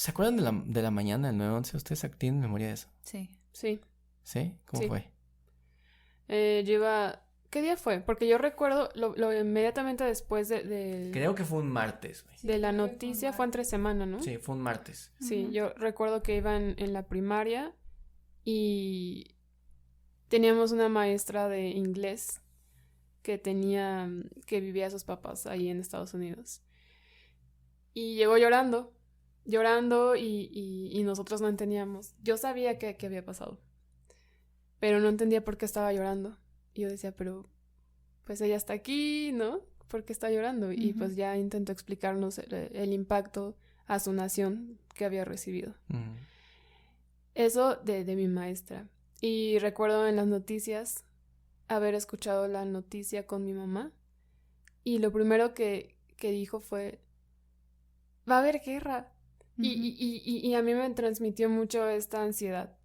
¿Se acuerdan de la mañana del 9/11? ¿Ustedes tienen memoria de eso? Sí. Sí. ¿Sí? ¿Cómo Sí. fue? Yo iba... ¿Qué día fue? Porque yo recuerdo lo inmediatamente después de Creo que fue un martes, güey. la noticia, fue entre semana, ¿no? Sí, fue un martes. Sí, Ujú. yo recuerdo que iba en la primaria y teníamos una maestra de inglés que vivía a sus papás ahí en Estados Unidos. Y llegó llorando y nosotros no entendíamos. Yo sabía que había pasado, pero no entendía por qué estaba llorando. Y yo decía, pero pues ella está aquí, ¿no? ¿Por qué está llorando? Y Ujú. pues ya intentó explicarnos el impacto a su nación que había recibido. Mm. Eso de mi maestra. Y recuerdo en las noticias haber escuchado la noticia con mi mamá y lo primero que dijo fue, va a haber guerra. Ujú. Y a mí me transmitió mucho esta ansiedad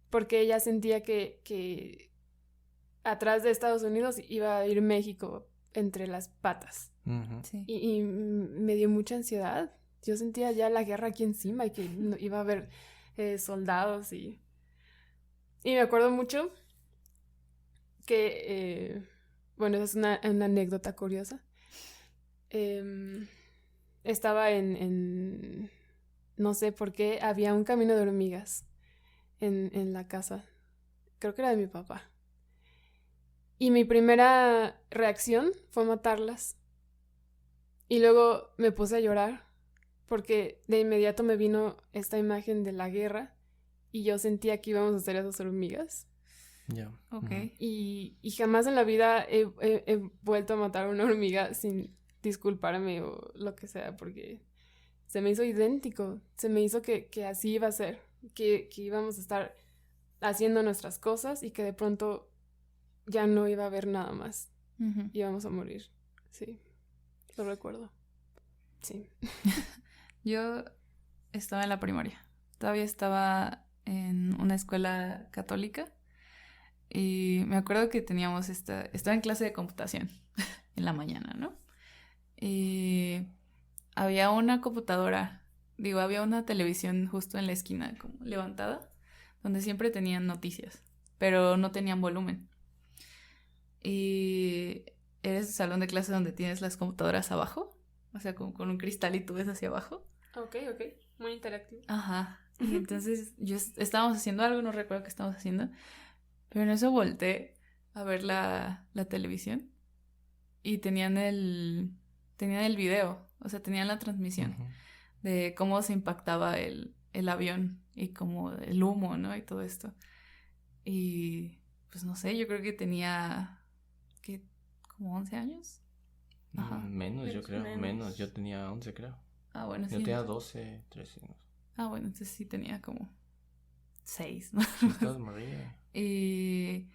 porque ella sentía que atrás de Estados Unidos iba a ir México entre las patas. Ujú. Sí. Y me dio mucha ansiedad. Yo sentía ya la guerra aquí encima y que iba a haber soldados y me acuerdo mucho que, bueno, esa es una anécdota curiosa. Estaba no sé por qué, había un camino de hormigas en la casa. Creo que era de mi papá. Y mi primera reacción fue matarlas. Y luego me puse a llorar porque de inmediato me vino esta imagen de la guerra y yo sentía que íbamos a hacer esas hormigas. Ya. Ok. Ujú. Y jamás en la vida he vuelto a matar a una hormiga sin disculparme o lo que sea, porque se me hizo idéntico. Se me hizo que así iba a ser, que íbamos a estar haciendo nuestras cosas y que de pronto ya no iba a haber nada más. Ujú. Íbamos a morir. Sí, lo recuerdo. Sí. Yo estaba en la primaria. Todavía estaba en una escuela católica. Y me acuerdo que estaba en clase de computación en la mañana, ¿no? Y había una computadora, había una televisión justo en la esquina, como levantada, donde siempre tenían noticias, pero no tenían volumen. Y era ese salón de clase donde tienes las computadoras abajo, o sea, como con un cristal y tú ves hacia abajo. Ok. Muy interactivo. Ajá. Y entonces estábamos haciendo algo, no recuerdo qué estábamos haciendo, pero en eso volteé a ver la televisión y tenían el video, o sea, tenían la transmisión Ujú. de cómo se impactaba el avión y como el humo, ¿no? Y todo esto. Y pues no sé, yo creo que tenía, ¿qué? ¿Como 11 años? Ajá. Menos, yo creo. Menos. Yo tenía 11, creo. Ah, bueno, Yo sí. tenía 12, 13. No sé. Ah, bueno, entonces sí tenía como 6, ¿no? Sí, estás morrida. Y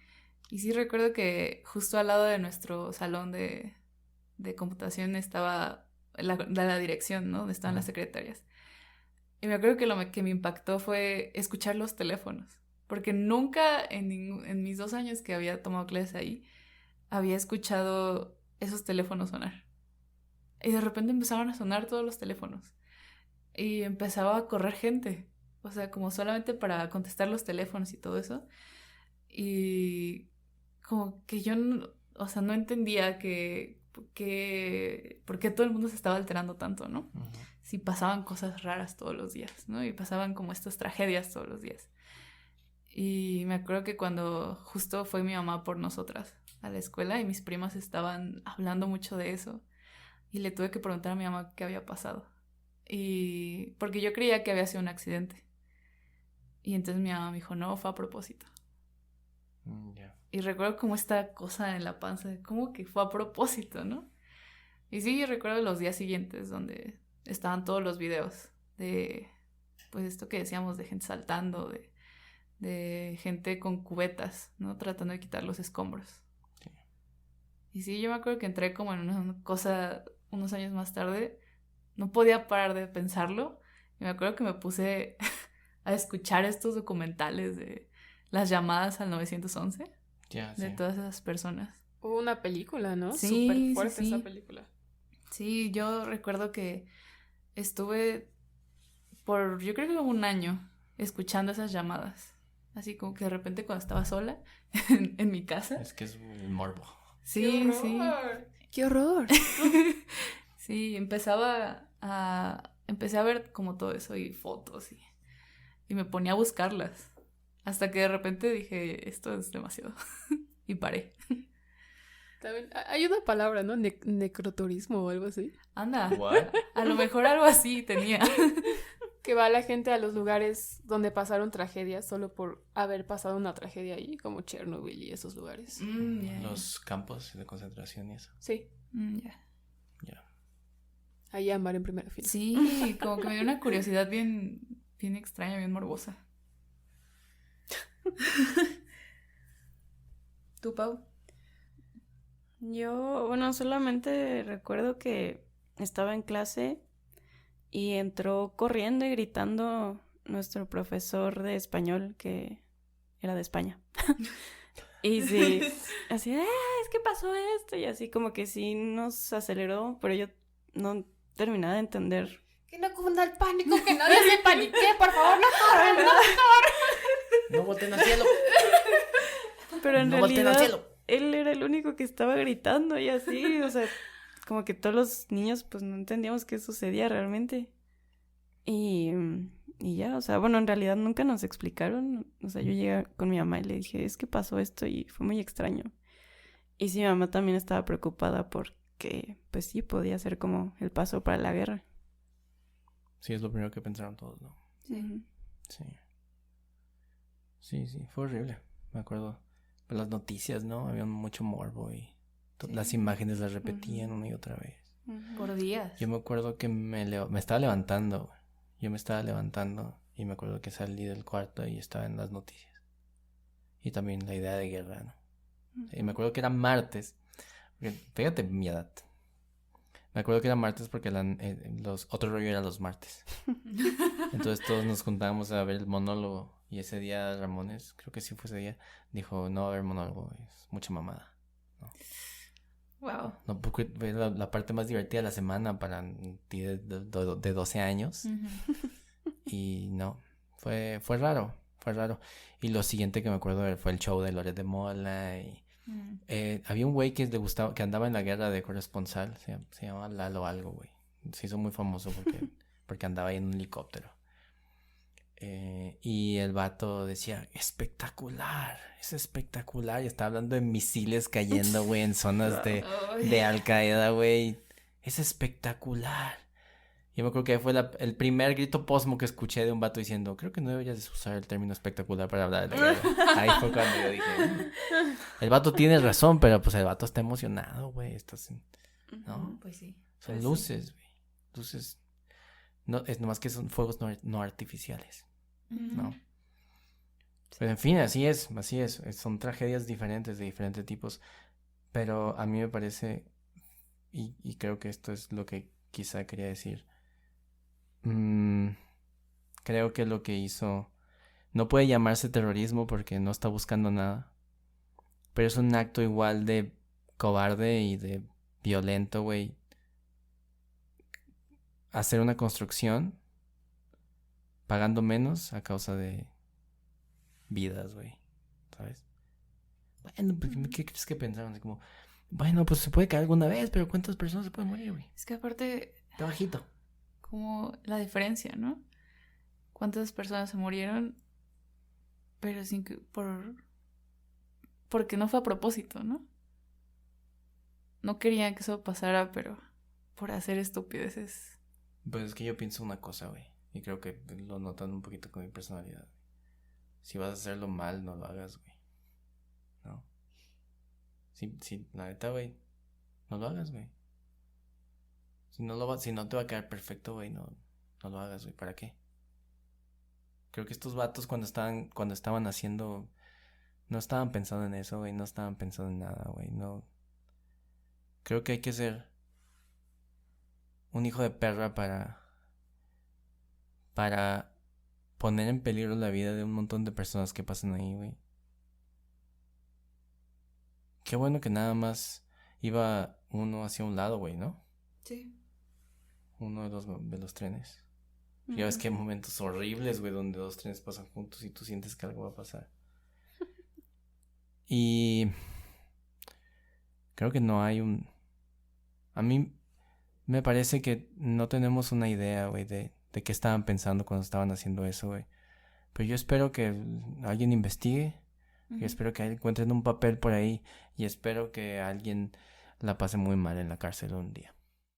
sí recuerdo que justo al lado de nuestro salón de computación estaba la dirección, ¿no? Donde estaban las secretarias. Y me acuerdo que lo que me impactó fue escuchar los teléfonos. Porque nunca en mis 2 años que había tomado clases ahí, había escuchado esos teléfonos sonar. Y de repente empezaron a sonar todos los teléfonos. Y empezaba a correr gente. O sea, como solamente para contestar los teléfonos y todo eso. Y como que yo, o sea, no entendía por qué todo el mundo se estaba alterando tanto, ¿no? Ujú. Si pasaban cosas raras todos los días, ¿no? Y pasaban como estas tragedias todos los días. Y me acuerdo que cuando justo fue mi mamá por nosotras a la escuela y mis primas estaban hablando mucho de eso y le tuve que preguntar a mi mamá qué había pasado. Y porque yo creía que había sido un accidente. Y entonces mi mamá me dijo, no, fue a propósito. Ya. Y recuerdo como esta cosa en la panza, como que fue a propósito, ¿no? Y sí, recuerdo los días siguientes donde estaban todos los videos de, pues esto que decíamos, de gente saltando, de gente con cubetas, ¿no? Tratando de quitar los escombros. Sí. Y sí, yo me acuerdo que entré como en una cosa unos años más tarde, no podía parar de pensarlo. Y me acuerdo que me puse a escuchar estos documentales de las llamadas al 911 Ya, de sí. todas esas personas. Hubo una película, ¿no? Sí, Súper fuerte sí. esa película. Sí, yo recuerdo que estuve yo creo que un año escuchando esas llamadas. Así como que de repente cuando estaba sola en mi casa. Es que es un morbo. Sí, sí. ¡Qué horror! Sí, empecé a ver como todo eso y fotos y me ponía a buscarlas. Hasta que de repente dije, esto es demasiado. Y paré. También hay una palabra, ¿no? Necroturismo o algo así. Anda, What? a lo mejor algo así tenía. Que va la gente a los lugares donde pasaron tragedias solo por haber pasado una tragedia ahí, como Chernobyl y esos lugares. Ya, Los campos de concentración y eso. Sí, ya. Ya. ahí Ámbar en primera fila. Sí, como que me dio una curiosidad bien, bien extraña, bien morbosa. ¿Tú, Pau? Yo, bueno, solamente recuerdo que estaba en clase y entró corriendo y gritando nuestro profesor de español, que era de España. Y sí, así, es que pasó esto, y así como que sí nos aceleró, pero yo no terminaba de entender. Que no cunda el pánico, que nadie se panique, por favor, no corran, no. No volteen al cielo. Pero en No volteen al realidad, cielo. él era el único que estaba gritando y así, o sea, como que todos los niños pues no entendíamos qué sucedía realmente. Y ya, o sea, bueno, en realidad nunca nos explicaron. O sea, yo llegué con mi mamá y le dije, es que pasó esto y fue muy extraño. Y sí, mi mamá también estaba preocupada porque, pues sí, podía ser como el paso para la guerra. Sí, es lo primero que pensaron todos, ¿no? Ujú. Sí. Sí, fue horrible. Me acuerdo. Pues las noticias, ¿no? Había mucho morbo y Sí. las imágenes las repetían Ujú. una y otra vez. Ujú. Por días. Yo me acuerdo que me estaba levantando. Yo me estaba levantando y me acuerdo que salí del cuarto y estaba en las noticias. Y también la idea de guerra, ¿no? Y me acuerdo que era martes. Porque, fíjate mi edad. Me acuerdo que era martes porque otro rollo era los martes. Entonces todos nos juntábamos a ver el monólogo. Y ese día Ramones, creo que sí fue ese día, dijo, no va a haber monólogo, es mucha mamada. Wow. No, porque fue la parte más divertida de la semana para ti de 12 años. Y no, fue raro. Y lo siguiente que me acuerdo fue el show de Loret de Mola. Y había un güey que le gustaba, que andaba en la guerra de corresponsal, se llamaba Lalo algo, güey. Se hizo muy famoso porque andaba ahí en un helicóptero. Y el vato decía, espectacular, es espectacular. Y estaba hablando de misiles cayendo, güey, en zonas de Al Qaeda, güey. Es espectacular. Yo me acuerdo que fue el primer grito posmo que escuché de un vato diciendo, creo que no deberías usar el término espectacular para hablar de la guerra. Ahí fue cuando yo dije, el vato tiene razón, pero pues el vato está emocionado, güey. ¿No? Pues sí. Son Pues luces, güey. Luces. No, es nomás que son fuegos no artificiales. ¿No? Pero en fin, así es. Son tragedias diferentes, de diferentes tipos. Pero a mí me parece, y creo que esto es lo que quizá quería decir. Creo que lo que hizo no puede llamarse terrorismo porque no está buscando nada. Pero es un acto igual de cobarde y de violento, güey. Hacer una construcción pagando menos a causa de vidas, güey, ¿sabes? Bueno, pues, ¿qué crees que pensaron? Así como, bueno, pues se puede caer alguna vez, pero ¿cuántas personas se pueden morir, güey? Es que aparte, Está bajito. como la diferencia, ¿no? ¿Cuántas personas se murieron? Pero sin que, porque no fue a propósito, ¿no? No querían que eso pasara, pero por hacer estupideces. Pues es que yo pienso una cosa, güey, y creo que lo notan un poquito con mi personalidad. Si vas a hacerlo mal, no lo hagas, güey. ¿No? Sí, la neta, güey, no lo hagas, güey. Si no te va a quedar perfecto, güey, no lo hagas, güey. ¿Para qué? Creo que estos vatos cuando estaban haciendo, no estaban pensando en eso, güey. No estaban pensando en nada, güey. No. Creo que hay que ser un hijo de perra para poner en peligro la vida de un montón de personas que pasan ahí, güey. Qué bueno que nada más iba uno hacia un lado, güey, ¿no? Sí. Uno de los trenes. Ya ves que hay momentos horribles, güey, donde 2 trenes pasan juntos y tú sientes que algo va a pasar. Y creo que no hay un... A mí me parece que no tenemos una idea, güey, de qué estaban pensando cuando estaban haciendo eso, güey. Pero yo espero que alguien investigue. Yo espero que encuentren un papel por ahí. Y espero que alguien la pase muy mal en la cárcel un día.